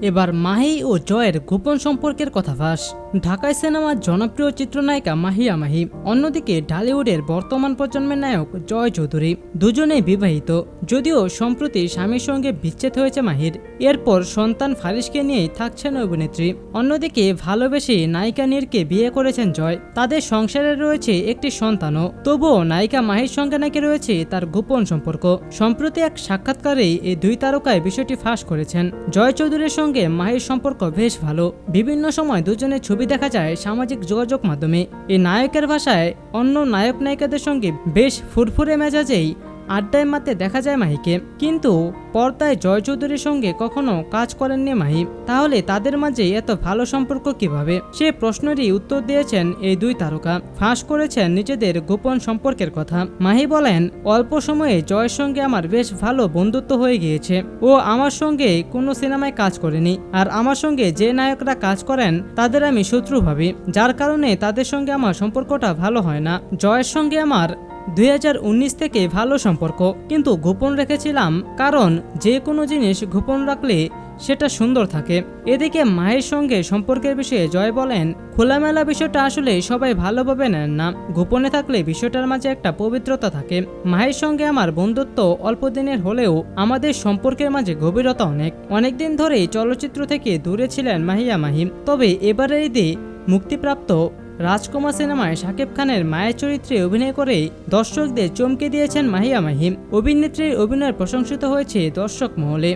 এবার মাহি ও জয়ের গোপন সম্পর্কের কথা ফাঁস। ঢাকাই সিনেমার জনপ্রিয় চিত্রনায়িকা মাহিয়া মাহি, অন্যদিকে ঢালিউডের বর্তমান প্রজন্মের নায়ক জয় চৌধুরী, দুজনেই বিবাহিত। যদিও সম্প্রতি স্বামীর সঙ্গে বিচ্ছেদ হয়েছে মাহির, এরপর সন্তান ফারিসকে নিয়েই থাকছেন অভিনেত্রী। অন্যদিকে ভালোবেসে নায়িকা নীরকে বিয়ে করেছেন জয়, তাদের সংসারে রয়েছে একটি সন্তানও। তবুও নায়িকা মাহির সঙ্গে নাকি রয়েছে তার গোপন সম্পর্ক। সম্প্রতি এক সাক্ষাৎকারে এই দুই তারকায় বিষয়টি ফাঁস করেছেন। জয় চৌধুরীর সঙ্গে মাহির সম্পর্ক বেশ ভালো, বিভিন্ন সময় দুজনের ছবি দেখা যায় সামাজিক যোগাযোগ মাধ্যমে। এই নায়কের ভাষায় অন্য নায়ক নায়িকাদের সঙ্গে বেশ ফুরফুরে মেজাজেই আড্ডায় মারতে দেখা যায় মাহিকে। কিন্তু পর্দায় জয় চৌধুরীর সঙ্গে কখনো কাজ করেননি মাহি, তাহলে তাদের মাঝে এত ভালো সম্পর্ক কিভাবে? সে প্রশ্নেরই উত্তর দিয়েছেন এই দুই তারকা, ফাঁস করেছেন নিজেদের গোপন সম্পর্কের কথা। মাহি বলেন, অল্প সময়ে জয়ের সঙ্গে আমার বেশ ভালো বন্ধুত্ব হয়ে গিয়েছে। ও আমার সঙ্গে কোনো সিনেমায় কাজ করেনি, আর আমার সঙ্গে যে নায়করা কাজ করেন তাদের আমি শত্রু ভাবি, যার কারণে তাদের সঙ্গে আমার সম্পর্কটা ভালো হয় না। জয়ের সঙ্গে আমার 2019 থেকে ভালো সম্পর্ক, কিন্তু গোপন রেখেছিলাম, কারণ যে কোনো জিনিস গোপন রাখলে সেটা সুন্দর থাকে। এদিকে মায়ের সঙ্গে সম্পর্কের বিষয়ে জয় বলেন, খোলামেলা বিষয়টা আসলে সবাই ভালোভাবে নেন না, গোপনে থাকলে বিষয়টার মাঝে একটা পবিত্রতা থাকে। মায়ের সঙ্গে আমার বন্ধুত্ব অল্প দিনের হলেও আমাদের সম্পর্কের মাঝে গভীরতা অনেক দিন ধরেই চলচ্চিত্র থেকে দূরে ছিলেন মাহিয়া মাহি। তবে এবারের ঈদে মুক্তিপ্রাপ্ত রাজকুমার সিনেমায় শাকিব খানের মায়ের চরিত্রে অভিনয় করে দর্শকদের চমকে দিয়েছেন মাহিয়া মাহি। অভিনেত্রীর অভিনয় প্রশংসিত হয়েছে দর্শক মহলে।